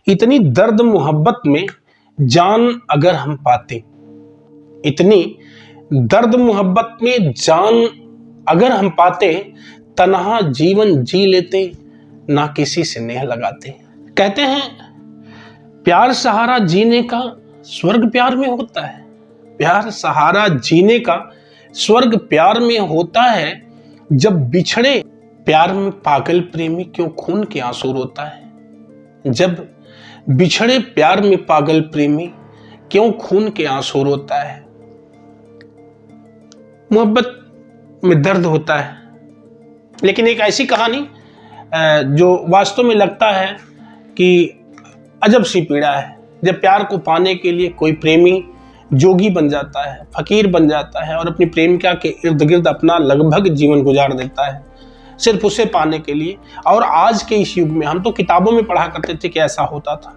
इतनी दर्द मोहब्बत में जान अगर हम पाते, इतनी दर्द मोहब्बत में जान अगर हम पाते, तन्हा जीवन जी लेते, ना किसी से नेह लगाते। कहते हैं प्यार सहारा जीने का स्वर्ग प्यार में होता है। प्यार सहारा जीने का स्वर्ग प्यार में होता है। जब बिछड़े प्यार में पागल प्रेमी क्यों खून के आंसू रोता है। जब बिछड़े प्यार में पागल प्रेमी क्यों खून के आंसू रोता है। मोहब्बत में दर्द होता है, लेकिन एक ऐसी कहानी जो वास्तव में लगता है कि अजब सी पीड़ा है। जब प्यार को पाने के लिए कोई प्रेमी जोगी बन जाता है, फकीर बन जाता है और अपनी प्रेमिका के इर्द गिर्द अपना लगभग जीवन गुजार देता है सिर्फ उसे पाने के लिए। और आज के इस युग में हम तो किताबों में पढ़ा करते थे कि ऐसा होता था,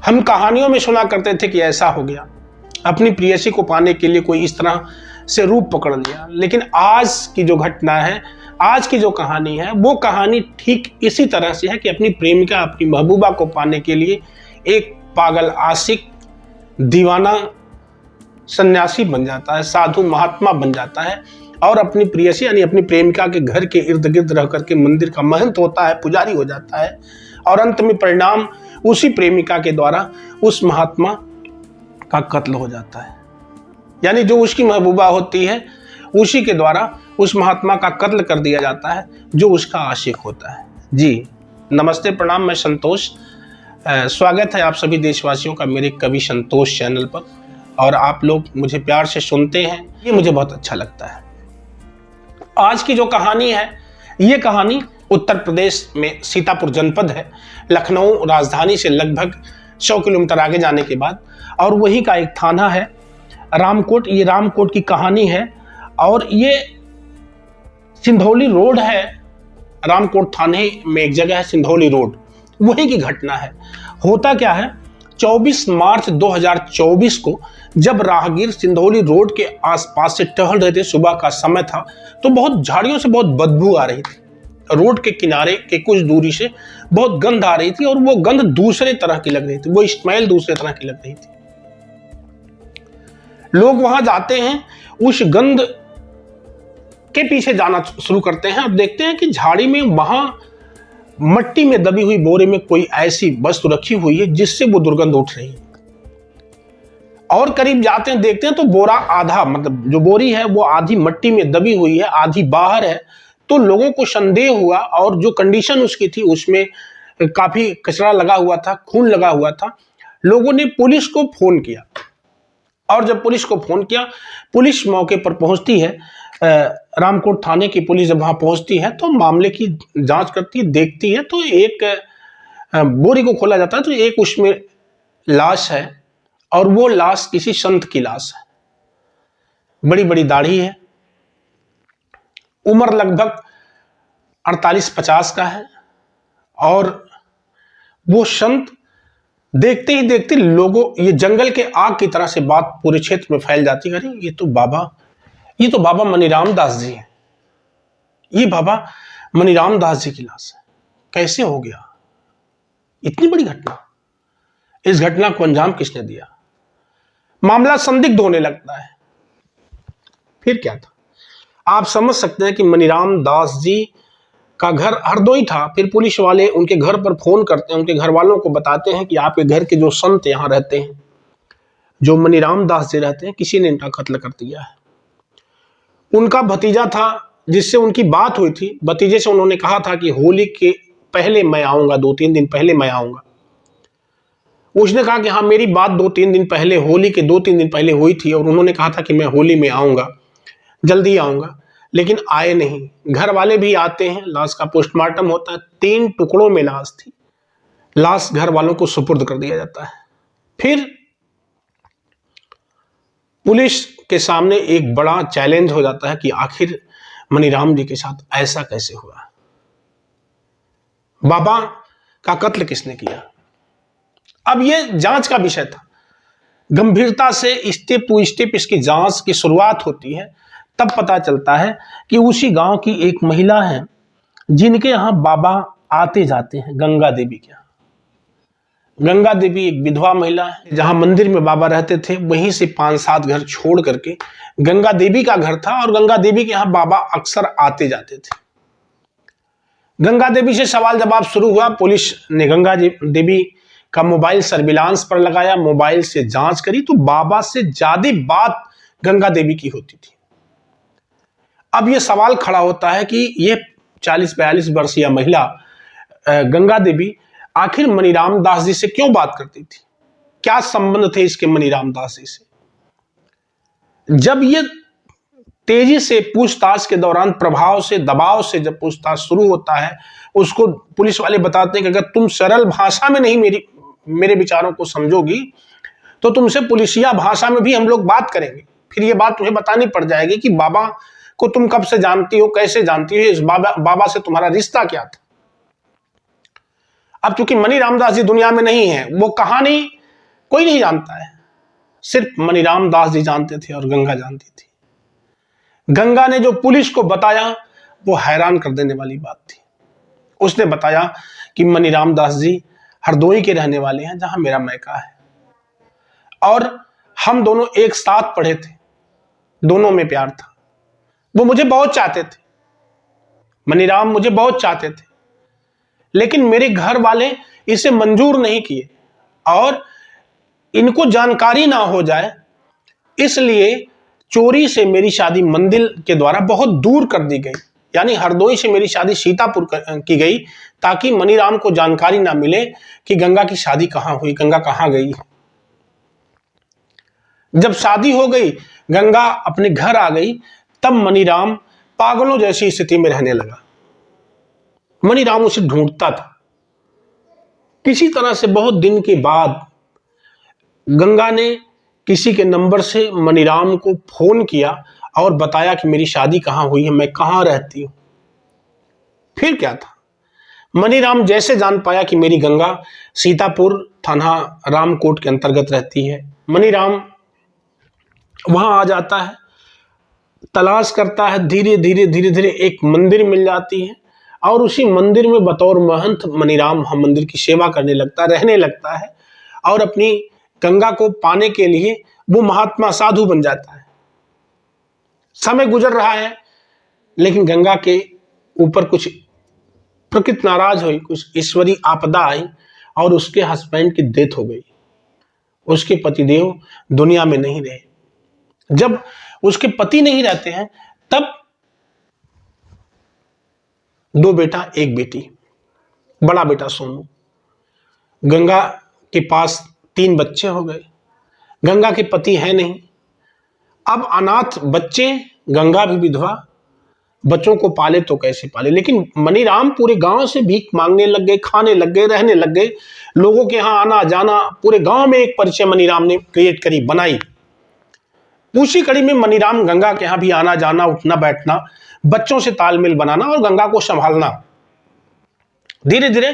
हम कहानियों में सुना करते थे कि ऐसा हो गया, अपनी प्रेयसी को पाने के लिए कोई इस तरह से रूप पकड़ लिया। लेकिन आज की जो घटना है, आज की जो कहानी है, वो कहानी ठीक इसी तरह से है कि अपनी प्रेमिका, अपनी महबूबा को पाने के लिए एक पागल आशिक, दीवाना, सन्यासी बन जाता है, साधु महात्मा बन जाता है और अपनी प्रेयसी यानी अपनी प्रेमिका के घर के इर्द गिर्द रह करके मंदिर का महंत होता है, पुजारी हो जाता है। और अंत में परिणाम उसी प्रेमिका के द्वारा उस महात्मा का कत्ल हो जाता है। यानी जो उसकी महबूबा होती है, उसी के द्वारा उस महात्मा का कत्ल कर दिया जाता है जो उसका आशिक होता है। जी नमस्ते, प्रणाम, मैं संतोष। स्वागत है आप सभी देशवासियों का मेरे कवि संतोष चैनल पर। और आप लोग मुझे प्यार से सुनते हैं, ये मुझे बहुत अच्छा लगता है। आज की जो कहानी है, ये कहानी उत्तर प्रदेश में सीतापुर जनपद है, लखनऊ राजधानी से लगभग 100 किलोमीटर आगे जाने के बाद, और वही का एक थाना है रामकोट। ये रामकोट की कहानी है और ये सिंधौली रोड है। रामकोट थाने में एक जगह है सिंधौली रोड, वही की घटना है। होता क्या है, 24 मार्च 2024 को जब राहगीर सिंधौली रोड के आसपास से टहल रहे थे, सुबह का समय था, तो बहुत झाड़ियों से बहुत बदबू आ रही थी। रोड के किनारे के कुछ दूरी से बहुत गंध आ रही थी और वो गंध दूसरे तरह की लग रही थी, वो स्मेल दूसरे तरह की लग रही थी। लोग वहां जाते हैं, उस गंध के पीछे जाना शुरू करते हैं और देखते हैं कि झाड़ी में वहां मट्टी में दबी हुई बोरे में कोई ऐसी वस्तु रखी हुई है जिससे वो दुर्गंध उठ रही है। और करीब जाते हैं, देखते हैं तो बोरा आधा, मतलब जो बोरी है वो आधी मट्टी में दबी हुई है, आधी बाहर है। तो लोगों को संदेह हुआ और जो कंडीशन उसकी थी उसमें काफी कचरा लगा हुआ था, खून लगा हुआ था। लोगों ने पुलिस को फोन किया और जब पुलिस को फोन किया, पुलिस मौके पर पहुंचती है। रामकोट थाने की पुलिस जब वहां पहुंचती है तो मामले की जांच करती है, देखती है तो एक बोरी को खोला जाता है तो एक उसमें लाश है और वो लाश किसी संत की लाश है। बड़ी बड़ी दाढ़ी है, उम्र लगभग 48-50 का है। और वो संत देखते ही देखते लोगों, ये जंगल के आग की तरह से बात पूरे क्षेत्र में फैल जाती है। अरे ये तो बाबा मनीराम दास जी हैं, ये बाबा मनीराम दास जी की लाश है। कैसे हो गया इतनी बड़ी घटना, इस घटना को अंजाम किसने दिया। मामला संदिग्ध होने लगता है। फिर क्या था, आप समझ सकते हैं कि मनीराम दास जी का घर हरदोई था। फिर पुलिस वाले उनके घर पर फोन करते हैं, उनके घर वालों को बताते हैं कि आपके घर के जो संत यहाँ रहते हैं, जो मनीराम दास जी रहते हैं, किसी ने इनका कत्ल कर दिया है। उनका भतीजा था जिससे उनकी बात हुई थी, भतीजे से उन्होंने कहा था कि होली के पहले मैं आऊंगा, 2-3 दिन पहले मैं आऊंगा। उसने कहा कि हाँ मेरी बात 2-3 दिन पहले, होली के 2-3 दिन पहले हुई थी और उन्होंने कहा था कि मैं होली में आऊंगा, जल्दी आऊंगा, लेकिन आए नहीं। घर वाले भी आते हैं, लाश का पोस्टमार्टम होता है, 3 टुकड़ों में लाश थी। लाश घर वालों को सुपुर्द कर दिया जाता है। फिर पुलिस के सामने एक बड़ा चैलेंज हो जाता है कि आखिर मनीराम जी के साथ ऐसा कैसे हुआ, बाबा का कत्ल किसने किया। अब यह जांच का विषय था। गंभीरता से स्टेप टू स्टेप इसकी जांच की शुरुआत होती है। तब पता चलता है कि उसी गांव की एक महिला है जिनके यहां बाबा आते जाते हैं, गंगा देवी के यहाँ। गंगा देवी एक विधवा महिला है। जहां मंदिर में बाबा रहते थे वहीं से 5-7 घर छोड़ करके गंगा देवी का घर था और गंगा देवी के यहां बाबा अक्सर आते जाते थे। गंगा देवी से सवाल जवाब शुरू हुआ। पुलिस ने गंगा देवी का मोबाइल सर्विलांस पर लगाया, मोबाइल से जांच करी तो बाबा से ज्यादा बात गंगा देवी की होती थी। अब यह सवाल खड़ा होता है कि यह 40-42 वर्षीय महिला गंगा देवी आखिर मनीराम दास जी से क्यों बात करती थी? क्या संबंध थे इसके मनीराम दास जी से? जब ये तेजी से पूछताछ के दौरान प्रभाव से, दबाव से जब पूछताछ शुरू होता है, उसको पुलिस वाले बताते हैं कि अगर तुम सरल भाषा में नहीं मेरे विचारों को समझोगी तो तुमसे पुलिसिया भाषा में भी हम लोग बात करेंगे। फिर ये बात तुम्हें बतानी पड़ जाएगी कि बाबा को तुम कब से जानती हो, कैसे जानती हो, इस बाबा से तुम्हारा रिश्ता क्या था। अब चूंकि मनीराम दास जी दुनिया में नहीं है, वो कहानी कोई नहीं जानता है, सिर्फ मनीराम दास जी जानते थे और गंगा जानती थी। गंगा ने जो पुलिस को बताया वो हैरान कर देने वाली बात थी। उसने बताया कि मनीराम दास जी हरदोई के रहने वाले हैं, जहां मेरा मैका है, और हम दोनों एक साथ पढ़े थे, दोनों में प्यार था। वो मुझे बहुत चाहते थे, मनीराम मुझे बहुत चाहते थे, लेकिन मेरे घर वाले इसे मंजूर नहीं किए और इनको जानकारी ना हो जाए इसलिए चोरी से मेरी शादी मंदिर के द्वारा बहुत दूर कर दी गई। यानी हरदोई से मेरी शादी सीतापुर की गई ताकि मनीराम को जानकारी ना मिले कि गंगा की शादी कहां हुई, गंगा कहां गई। जब शादी हो गई, गंगा अपने घर आ गई, तब मनीराम पागलों जैसी स्थिति में रहने लगा। मनीराम उसे ढूंढता था। किसी तरह से बहुत दिन के बाद गंगा ने किसी के नंबर से मनीराम को फोन किया और बताया कि मेरी शादी कहां हुई है, मैं कहां रहती हूं। फिर क्या था, मनीराम जैसे जान पाया कि मेरी गंगा सीतापुर थाना रामकोट के अंतर्गत रहती है, मनीराम वहां आ जाता है, तलाश करता है। धीरे धीरे एक मंदिर मिल जाती है और उसी मंदिर में बतौर महंत मनीराम वहां मंदिर की सेवा करने लगता है, रहने लगता है और अपनी गंगा को पाने के लिए वो महात्मा साधु बन जाता है। समय गुजर रहा है लेकिन गंगा के ऊपर कुछ प्रकृति नाराज हुई, कुछ ईश्वरीय आपदा आई और उसके हस्बैंड की डेथ हो गई। उसके पतिदेव दुनिया में नहीं रहे। जब उसके पति नहीं रहते हैं तब 2 बेटा 1 बेटी। बड़ा बेटा सोनू, गंगा के पास 3 बच्चे हो गए। गंगा के पति है नहीं, अब अनाथ बच्चे, गंगा भी विधवा, बच्चों को पाले तो कैसे पाले। लेकिन मनीराम पूरे गांव से भीख मांगने लग गए, खाने लग गए, रहने लग गए, लोगों के यहां आना जाना, पूरे गांव में एक परिचय मनीराम ने क्रिएट करी, बनाई। उसी कड़ी में मनीराम गंगा के यहां भी आना जाना, उठना बैठना, बच्चों से तालमेल बनाना और गंगा को संभालना। धीरे धीरे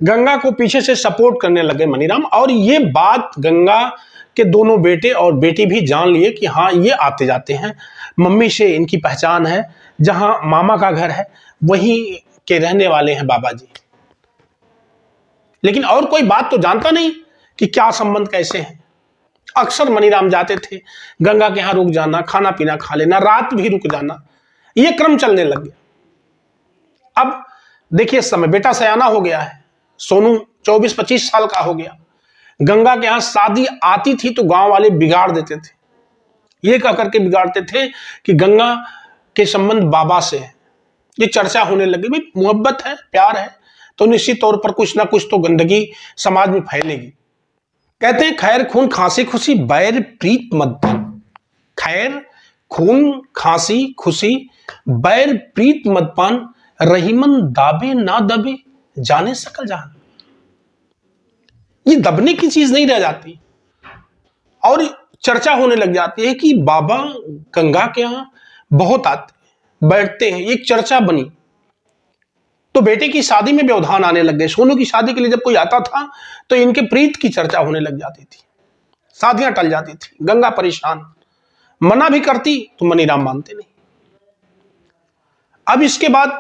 गंगा को पीछे से सपोर्ट करने लगे मनीराम, और ये बात गंगा के दोनों बेटे और बेटी भी जान लिए कि हाँ ये आते जाते हैं, मम्मी से इनकी पहचान है, जहां मामा का घर है वहीं के रहने वाले हैं बाबा जी। लेकिन और कोई बात तो जानता नहीं कि क्या संबंध कैसे हैं। अक्सर मनीराम जाते थे, गंगा के यहां रुक जाना, खाना पीना खा लेना, रात भी रुक जाना, यह क्रम चलने लग गया। अब देखिए समय, बेटा सयाना हो गया है, सोनू 24-25 साल का हो गया। गंगा के यहां शादी आती थी तो गांव वाले बिगाड़ देते थे। ये कह करके बिगाड़ते थे कि गंगा के संबंध बाबा से है। ये चर्चा होने लगी, भाई मोहब्बत है, प्यार है तो निश्चित तौर पर कुछ ना कुछ तो गंदगी समाज में फैलेगी। कहते हैं खैर खून खांसी खुशी बैर प्रीत मत बन। खैर खून खांसी खुशी बैर प्रीत मत पान, रहीमन दाबे ना दबे जाने सकल जान। ये दबने की चीज नहीं रह जाती और चर्चा होने लग जाती है कि बाबा गंगा के यहां बहुत आते बैठते हैं, एक चर्चा बनी। तो बेटे की शादी में व्यवधान आने लग गए। सोनू की शादी के लिए जब कोई आता था तो इनके प्रीत की चर्चा होने लग जाती थी, शादियां टल जाती थी। गंगा परेशान, मना भी करती तो मनीराम मानते नहीं। अब इसके बाद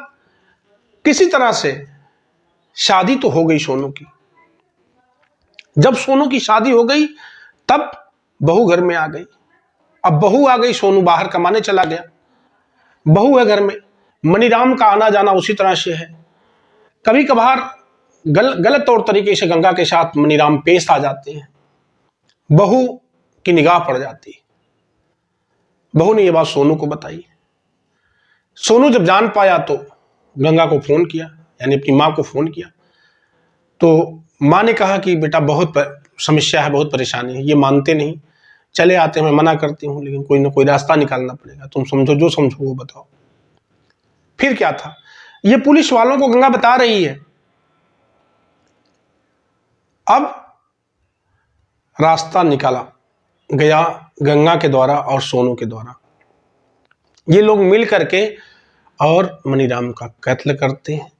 किसी तरह से शादी तो हो गई सोनू की, जब सोनू की शादी हो गई तब बहू घर में आ गई। अब बहू आ गई, सोनू बाहर कमाने चला गया, बहू है घर में। मनीराम का आना जाना उसी तरह से है। कभी कभार गलत तौर तरीके से गंगा के साथ मनीराम पेश आ जाते हैं, बहू की निगाह पड़ जाती है। बहू ने यह बात सोनू को बताई। सोनू जब जान पाया तो गंगा को फोन किया, यानी अपनी माँ को फोन किया। तो माँ ने कहा कि बेटा बहुत समस्या है, बहुत परेशानी है, ये मानते नहीं, चले आते हैं, मैं मना करती हूँ, लेकिन कोई ना कोई रास्ता निकालना पड़ेगा, तुम समझो, जो समझो वो बताओ। फिर क्या था, ये पुलिस वालों को गंगा बता रही है। अब रास्ता निकाला गया गंगा के द्वारा और सोनू के द्वारा। ये लोग मिल करके और मनीराम का कत्ल करते हैं।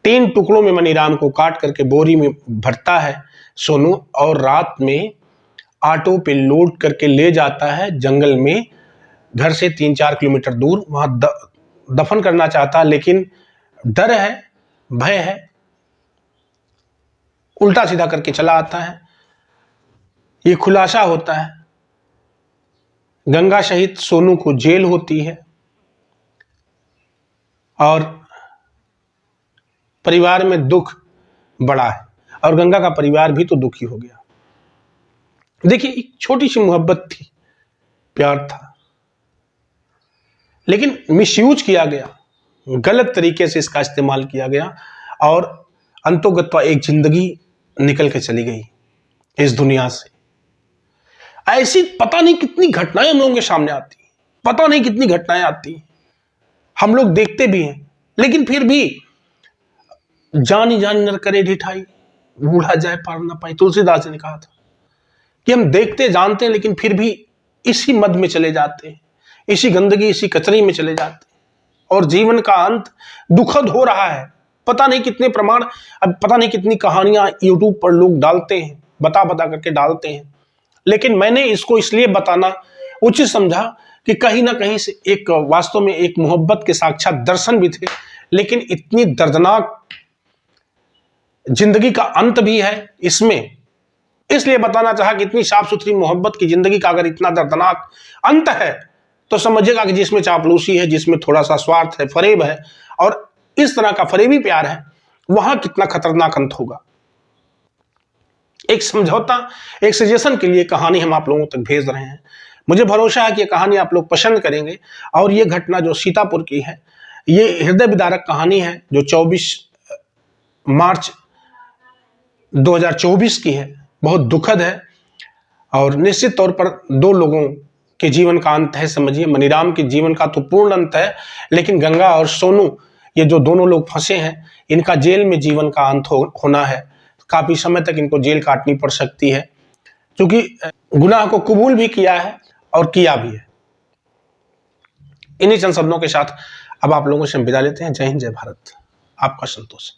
3 टुकड़ों में मनीराम को काट करके बोरी में भरता है सोनू, और रात में ऑटो पे लोड करके ले जाता है जंगल में, घर से 3-4 किलोमीटर दूर। वहां दफन करना चाहता, लेकिन डर है, भय है, उल्टा सीधा करके चला आता है। ये खुलासा होता है, गंगा सहित सोनू को जेल होती है और परिवार में दुख बड़ा है, और गंगा का परिवार भी तो दुखी हो गया। देखिए, एक छोटी सी मोहब्बत थी, प्यार था, लेकिन मिसयूज किया गया, गलत तरीके से इसका इस्तेमाल किया गया, और अंतोगत्वा एक जिंदगी निकल के चली गई इस दुनिया से। ऐसी पता नहीं कितनी घटनाएं हम लोगों के सामने आती, पता नहीं कितनी घटनाएं आती, हम लोग देखते भी हैं, लेकिन फिर भी जानी जानी नर करे ढिठाई, बूढ़ा जाए पार ना पाई, तुलसीदास ने कहा था कि हम देखते जानते हैं, लेकिन फिर भी इसी मद में चले जाते हैं, इसी गंदगी, इसी कचरी में चले जाते हैं, और जीवन का अंत दुखद हो रहा है। पता नहीं कितने प्रमाण, अब पता नहीं कितनी कहानियां यूट्यूब पर लोग डालते हैं, बता करके डालते हैं, लेकिन मैंने इसको इसलिए बताना उचित समझा कि कहीं ना कहीं से एक वास्तव में एक मोहब्बत के साक्षात दर्शन भी थे, लेकिन इतनी दर्दनाक जिंदगी का अंत भी है इसमें। इसलिए बताना चाहा कि इतनी साफ सुथरी मोहब्बत की जिंदगी का अगर इतना दर्दनाक अंत है, तो समझिएगा कि जिसमें चापलूसी है, जिसमें थोड़ा सा स्वार्थ है, फरेब है, और इस तरह का फरेबी प्यार है, वहां कितना खतरनाक अंत होगा। एक समझौता, एक सजेशन के लिए कहानी हम आप लोगों तक भेज रहे हैं। मुझे भरोसा है कि ये कहानी आप लोग पसंद करेंगे, और ये घटना जो सीतापुर की है, ये हृदय विदारक कहानी है, जो 24 मार्च 2024 की है, बहुत दुखद है, और निश्चित तौर पर 2 लोगों के जीवन का अंत है। समझिए, मनीराम के जीवन का तो पूर्ण अंत है, लेकिन गंगा और सोनू, ये जो दोनों लोग फंसे हैं, इनका जेल में जीवन का अंत होना है। काफी समय तक इनको जेल काटनी पड़ सकती है, क्योंकि गुनाह को कबूल भी किया है और किया भी है। इन्हीं चंद शब्दों के साथ अब आप लोगों से हम विदा लेते हैं। जय हिंद, जय भारत। आपका संतोष।